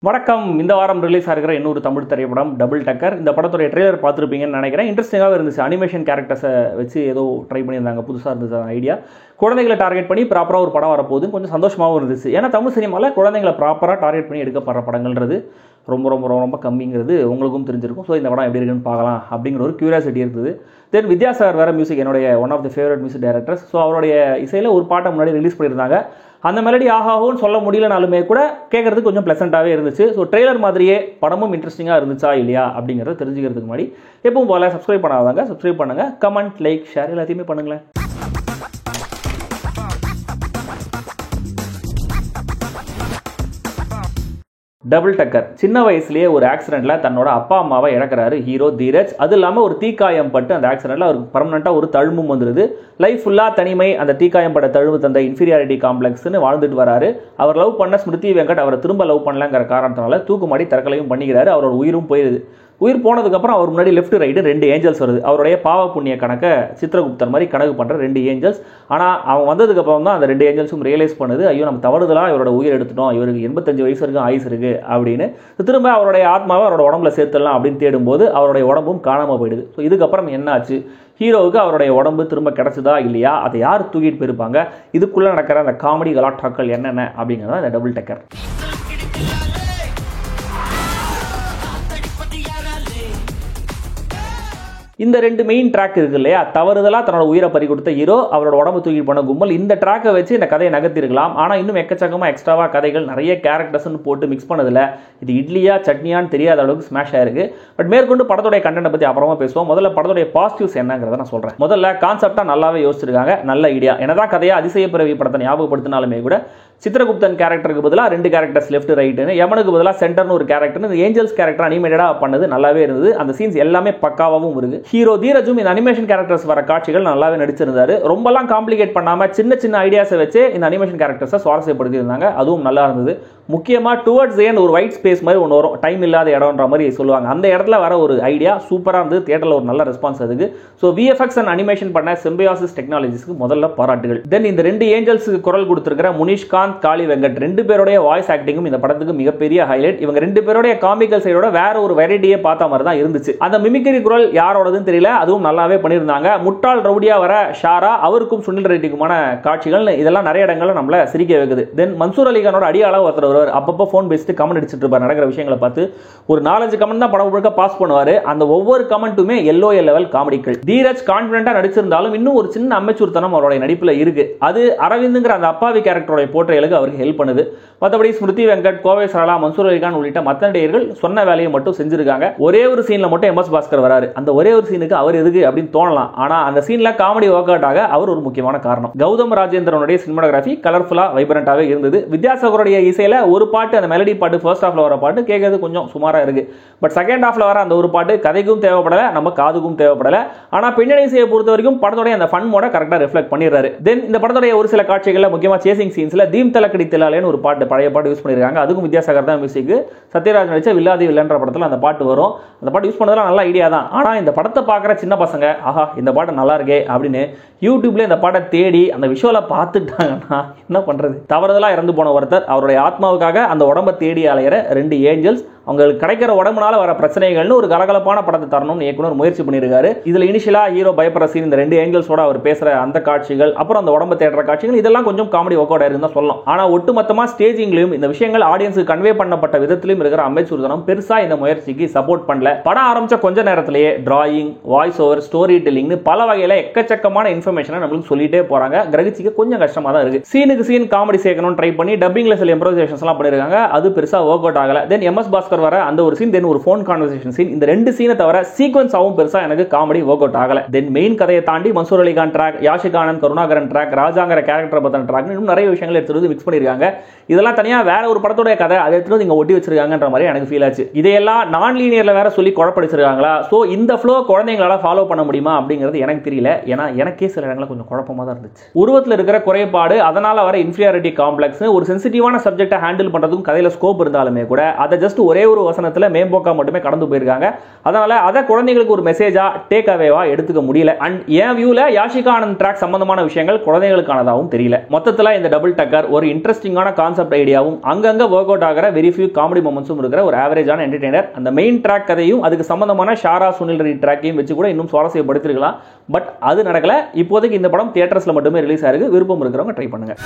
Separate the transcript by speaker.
Speaker 1: வணக்கம். இந்த வாரம் ரிலீஸ் ஆகிற இன்னொரு தமிழ் திரைப்படம் டபுள் டக்கர். இந்த படத்துடைய ட்ரெய்லர் பார்த்துருப்பீங்கன்னு நினைக்கிறேன். இன்ட்ரெஸ்டிங்காக இருந்துச்சு. அனிமேஷன் கேரக்டர்ஸை வச்சு ஏதோ ட்ரை பண்ணியிருந்தாங்க. புதுசாக இருந்துச்சு ஐடியா. குழந்தைகளை டார்கெட் பண்ணி ப்ராப்பராக ஒரு படம் வரப்போகுது. கொஞ்சம் சந்தோஷமாகவும் இருந்துச்சு. ஏன்னா தமிழ் சினிமாவில் குழந்தைங்களை ப்ராப்பராக டார்கெட் பண்ணி எடுக்கப்படுற படங்கள்ன்றது ரொம்ப ரொம்ப ரொம்ப கம்மிங்கிறது உங்களுக்கும் தெரிஞ்சிருக்கும். ஸோ இந்த படம் எப்படி இருக்குன்னு பார்க்கலாம் அப்படிங்கிற ஒரு கியூரியாசிட்டி இருக்குது. தென் வித்யாசாகர் வேறு மியூசிக் என்னுடைய one of the favourite music directors. So அவருடைய இசையில் ஒரு பாட்டை முன்னாடி ரிலீஸ் பண்ணியிருந்தாங்க. அந்த மெலடி ஆகாவோன்னு சொல்ல முடியலனாலுமே கூட கேட்கறதுக்கு கொஞ்சம் ப்ளசண்ட்டாகவே இருந்துச்சு. ஸோ ட்ரெய்லர் மாதிரியே படமும் இன்ட்ரெஸ்டிங்காக இருந்துச்சா இல்லையா அப்படிங்கிறத தெரிஞ்சுக்கிறதுக்கு முன்னாடி எப்பவும் போல சப்ஸ்கிரைப் பண்ணாதாங்க சப்ஸ்கிரைப் பண்ணுங்கள். கமெண்ட், லைக், ஷேர் எல்லாத்தையுமே பண்ணுங்களேன். டபுள் டக்கர். சின்ன வயசுலேயே ஒரு ஆக்சிடென்ட்டில் தன்னோட அப்பா அம்மாவை இழக்கிறாரு ஹீரோ தீரஜ். அது இல்லாமல் ஒரு தீக்காயம் பட்டு அந்த ஆக்சிடென்ட்டில் அவருக்கு பர்மனெண்ட்டாக ஒரு தழும்பும் வந்துடுது. லைஃப் ஃபுல்லாக தனிமை, அந்த தீக்காயம் பட்ட தழும்பு தந்த இன்ஃபீரியாரிட்டி காம்ப்ளெக்ஸ்னு வாழ்ந்துட்டு வராரு. அவர் லவ் பண்ண ஸ்மிருதி வெங்கட் அவரை திரும்ப லவ் பண்ணலங்கிற காரணத்தினால தூக்குமாடி தற்கொலையும் பண்ணிக்கிறாரு. அவரோட உயிரும் போயிடுது. உயிர் போனதுக்கப்புறம் அவர் முன்னாடி லெஃப்ட் ரைட்டு 2 ஏஞ்சல்ஸ் வருது. அவருடைய பாவ புண்ணிய கணக்கை சித்திரகுப்தன் மாதிரி கணக்கு பண்ணுற 2 ஏஞ்சல்ஸ். ஆனால் அவன் வந்ததுக்கப்புறம் தான் அந்த 2 ஏஞ்சல்ஸும் ரியலைஸ் பண்ணுது, ஐயோ நம்ம தவறுதலாக இவரோட உயிர் எடுத்துட்டோம், இவருக்கு 85 வயசு வரைக்கும் ஆயுஸ் இருக்குது அப்படின்னு. திரும்ப அவருடைய ஆத்மாவை அவரோட உடம்புல சேர்த்துடலாம் அப்படின்னு தேடும்போது அவருடைய உடம்பும் காணாமல் போயிடுது. ஸோ இதுக்கப்புறம் என்ன ஆச்சு? ஹீரோவுக்கு அவருடைய உடம்பு திரும்ப கிடச்சிதா இல்லையா? அதை யார் தூக்கிட்டு போயிருப்பாங்க? இதுக்குள்ளே நடக்கிற அந்த காமெடி கலாட்டாக்கள் என்னென்ன அப்படிங்கிறத இந்த டபுள் டக்கர். இந்த 2 மெயின் ட்ராக் இருக்கு இல்லையா? தவறுதலாக தன்னோட உயிரை பறி கொடுத்த ஹீரோ, அவரோட உடம்பு தூக்கி போன கும்பல். இந்த ட்ராக்கை வச்சு இந்த கதையை நகர்த்திருக்கலாம். ஆனால் இன்னும் எக்கச்சக்கமாக எக்ஸ்ட்ராவாக கதைகள் நிறைய கேரக்டர்ஸ்ன்னு போட்டு மிக்ஸ் பண்ணதில்லை. இது இட்லியா சட்னியான்னு தெரியாத அளவுக்கு ஸ்மாஷ் ஆயிருக்கு. பட் மேற்கொண்டு படத்துடைய கண்டென்ட்டை பற்றி அப்புறமா பேசுவோம். முதல்ல படத்துடைய பாசிட்டிவ்ஸ் என்னங்கிறத நான் சொல்கிறேன். முதல்ல கான்செப்டாக நல்லாவே யோசிச்சிருக்காங்க. நல்ல ஐடியா. என்னதான் கதையை அதிசய பிறவி படத்தை ஞாபகப்படுத்தினாலுமே கூட சித்திரகுப்தன் கேரக்டருக்கு பதிலாக 2 கேரக்டர்ஸ் லெஃப்ட் ரைட்டுன்னு, யமனுக்கு பதிலாக சென்டர்னு ஒரு கேரக்டர்னு இந்த ஏஞ்சல்ஸ் கேரக்டர் அனிமேட்டடாக பண்ணது நல்லாவே இருந்தது. அந்த சீன்ஸ் எல்லாமே பக்காவாகவும் இருக்கு. ஹீரோ தீரஜும் இந்த அனிமேஷன் கேரக்டர்ஸ் வர காட்சிகள் நல்லாவே நடிச்சிருந்தாரு. ரொம்பலாம் காம்ப்ளிகேட் பண்ணாம சின்ன சின்ன ஐடியாஸை வச்சு இந்த அனிமேஷன் கேரக்டர்ஸை சுவாரஸ்யப்படுத்தி இருந்தாங்க. அதுவும் நல்லா இருந்தது. முக்கியமாக டுவர்ட்ஸ் ஏன் ஒரு ஒயிட் ஸ்பேஸ் மாதிரி ஒன்று வரும், டைம் இல்லாத இடம்ன்ற மாதிரி சொல்லுவாங்க. அந்த இடத்துல வர ஒரு ஐடியா சூப்பராக இருந்தது. தியேட்டரில் ஒரு நல்ல ரெஸ்பான்ஸ் அதுக்கு. ஸோ விஎஃப்எக்ஸ் அண்ட் அனிமேஷன் பண்ண சிம்பியாசிஸ் டெக்னாலஜிஸ்க்கு முதல்ல பாராட்டுகள். தென் இந்த 2 ஏஞ்சல்ஸுக்கு குரல் கொடுத்திருக்கிற முனிஷ்காந்த், காளி வெங்கட் 2 பேருடைய வாய்ஸ் ஆக்டிங்கும் இந்த படத்துக்கு மிகப்பெரிய ஹைலைட். இவங்க 2 பேருடைய காமிக்கல் சைடோட வேற ஒரு வெரைட்டியே பார்த்த மாதிரி தான் இருந்துச்சு. அந்த மிமிக்ரி குரல் யாரோடதுன்னு தெரியல, அதுவும் நல்லாவே பண்ணியிருந்தாங்க. முட்டாள் ரவுடியா வர ஷாரா, அவருக்கும் சுனில் ரெட்டிக்குமான காட்சிகள் இதெல்லாம் நிறைய இடங்கள்ல நம்மள சிரிக்க வைக்குது. தென் மன்சூர் அலிகானோட அடியாள ஒருத்தர் அப்பப்போ ஃபோன் பேசிட்டு கமெண்ட் அடிச்சிட்டு இருப்பார். நடக்கிற விஷயங்களை பார்த்து ஒரு 4-5 கமெண்ட் தான் படம் முழுக்க பாஸ் பண்ணுவாரு. அந்த ஒவ்வொரு கமெண்ட்டுமே எல்லோ லெவல் காமெடிகள். தீரஜ் கான்ஃபிடென்ட்டா நடிச்சிருந்தாலும் இன்னும் ஒரு சின்ன அமெச்சூர்த்தனம் அவருடைய நடிப்புல இருக்கு. அது அரவிந்துங்கிற அந்த அப்பாவி கேரக்டரோட போர்ட்ரேலுக்கு அவருக்கு ஹெல்ப் பண்ணுது. மற்றபடி ஸ்மிருதி வெங்கட், கோவை சரளா, மன்சூர் அலிகான் உள்ளிட்ட மற்ற நடிகர்கள் சொன்ன வேலையை மட்டும் செஞ்சிருக்காங்க. ஒரே ஒரு சீன்ல மட்டும் எம்.எஸ். பாஸ்கர் வராரு. அந்த ஒரே ஒரு சீனுக்கு அவர் எதுக்கு அப்படின்னு தோணலாம். ஆனா அந்த சீன்ல காமெடி ஒர்க் அவுட் ஆக அவர் ஒரு முக்கியமான காரணம். கௌதம் ராஜேந்திரனுடைய சினிமாட்டோகிராஃபி கலர்ஃபுல்லா வைப்ரண்டாவே இருந்தது. வித்யாசாகருடைய இசையில ஒரு பாட்டு, அந்த மெலடி பாட்டு ஃபர்ஸ்ட் ஹாஃப்ல வர பாட்டு கேட்கறது கொஞ்சம் சுமாரா இருக்கு. பட் செகண்ட் ஹாஃப்ல வர அந்த ஒரு பாட்டு கதைக்கும் தேவைப்படல, நம்ம காதுக்கும் தேவைப்படல. ஆனா பின்னணி இசையை பொறுத்த வரைக்கும் படத்தோட அந்த ஃபன் மோட கரெக்டா ரிஃப்ளெக்ட் பண்ணிடுறாரு. தென் இந்த படத்தோட ஒரு சில காட்சிகள்ல முக்கியமா சேசிங் சீன்ஸ்ல தீம் தலக்கடி திலாலேன்னு ஒரு பாட்டு, பழைய பாட்டு யூஸ் பண்ணிருக்காங்க. அதுக்கும் வித்யாசாகர் தான் மியூசிக். சத்யராஜ் நடிச்ச வில்லாதி வில்லன்ற படத்துல அந்த பாட்டு வரும். அந்த பாட்டு யூஸ் பண்ணதெல்லாம் நல்ல ஐடியா தான். ஆனா இந்த படத்தை பார்க்குற சின்ன பசங்க ஆஹா இந்த பாட்டு நல்லா இருக்கே அப்படின்னு யூடியூப்ல இந்த பாட்டை தேடி அந்த விஷுவலை பார்த்துட்டாங்கன்னா என்ன பண்றது? தவறுதலா இறந்து போன ஒருத்தர் அவருடைய ஆத்மாவுக்காக அந்த உடம்பை தேடி அலையிற 2 ஏஞ்சல்ஸ், அவங்களுக்கு கிடைக்கிற உடம்புனால வர பிரச்சனைகள்னு ஒரு கலகலப்பான படத்தை தரணும்னு இயக்குனர் முயற்சி பண்ணியிருக்காரு. இதுல இனிஷியலா ஹீரோ பயப்படுற சீன், இந்த 2 ஏஞ்சல்ஸோட அவர் பேசுற அந்த காட்சிகள், அப்புறம் அந்த உடம்பு தேடுற காட்சிகள், இதெல்லாம் கொஞ்சம் காமெடி ஒர்க் அவுட் ஆயிருந்தா சொல்லலாம். ஆனா ஒட்டுமொத்தமா ஸ்டேஜிங்லயும் இந்த விஷயங்கள் ஆடியன்ஸுக்கு கன்வே பண்ணப்பட்ட விதத்திலும் இருக்கிற அமெச்சூர்தனம் பெருசா இந்த முயற்சிக்கு சப்போர்ட் பண்ணல. படம் ஆரம்பிச்ச கொஞ்ச நேரத்திலேயே டிராயிங், வாய்ஸ் ஓவர், ஸ்டோரி டெல்லிங்னு பல வகையில எக்கச்சக்கமான இன்ஃபர்மேஷனை நம்மளுக்கு சொல்லிட்டே போறாங்க. கிரகிச்சிக்க கொஞ்சம் கஷ்டமா தான் இருக்கு. சீனுக்கு சீன் காமெடி சேர்க்கணும் ட்ரை பண்ணி டப்பிங்ல சில இம்ப்ரோவைசேஷன்ஸ் எல்லாம் பண்ணிருக்காங்க. அது பெருசா ஒர்க் அவுட் ஆகல. தென் எம்.எஸ். பாஸ்கர் வர அந்த ஒரு சீன், தென் ஒரு ஃபோன் கான்வர்சேஷன் சீன், இந்த 2 சீனை தவிர சீக்வென்ஸாவும் பெருசா எனக்கு காமெடி ஒர்க் அவுட் ஆகல. தென் மெயின் கதையை தாண்டி மன்சூர் அலிகான் ட்ராக், யாஷிக் ஆனந்த், கருணாகரன் ட்ராக், ராஜாங்கிற கேரக்டர் பத்தின ட்ராக், இன்னும் நிறைய விஷயங்கள் எடுத்து மிக்ஸ் பண்ணிருக்காங்க. இதெல்லாம் தனியா வேற ஒரு படத்தோட கதை, அதை எடுத்து இங்க ஒட்டி வச்சிருக்காங்கன்ற மாதிரி எனக்கு ஃபீல் ஆச்சு. இதையெல்லாம் நான் லீனியர்ல வேற சொல்லி குழப்படிச்சிருக்காங்களா? சோ இந்த ஃப்ளோ குழந்தைங்களால ஃபாலோ பண்ண முடியுமா அப்படிங்கிறது எனக்கு தெரியல. ஏன்னா எனக்கே சில இடங்களில் கொஞ்சம் குழப்பமா தான் இருந்துச்சு. உருவத்தில் இருக்கிற குறைபாடு, அதனால வர இன்ஃபீரியாரிட்டி காம்ப்ளெக்ஸ், ஒரு சென்சிட்டிவான சப்ஜெக்டை ஹேண்டில் பண்றதுக்கும் கதையில ஸ்கோப் இருந்தாலுமே கூட அதை ஜஸ்ட் ஒரே ஒரே ஒரு வசனத்துல மேம்போக்கா மட்டுமே கடந்து போயிருக்காங்க. அதனால அதை குழந்தைகளுக்கு ஒரு மெசேஜா டேக் அவேவா எடுத்துக்க முடியல. அண்ட் என் வியூல யாஷிகா ஆனந்த் ட்ராக் சம்பந்தமான விஷயங்கள் குழந்தைகளுக்கானதாகவும் தெரியல. மொத்தத்துல இந்த டபுள் டக்கர் ஒரு இன்ட்ரெஸ்டிங்கான கான்செப்ட் ஐடியாவும் அங்கங்க ஒர்க் அவுட் ஆகிற வெரி ஃபியூ காமெடி மொமெண்ட்ஸும் இருக்கிற ஒரு ஆவரேஜான என்டர்டெய்னர். அந்த மெயின் ட்ராக் கதையும் அதுக்கு சம்பந்தமான ஷாரா சுனில் ரெட்டி ட்ராக்கையும் வச்சு கூட இன்னும் சுவாரஸ்யப்படுத்திருக்கலாம். பட் அது நடக்கல. இப்போதைக்கு இந்த படம் தியேட்டர்ஸ்ல மட்டுமே ரிலீஸ் ஆயிருக்கு. விருப்பம் இருக்கிறவங்க ட்ரை பண்ணுங்க.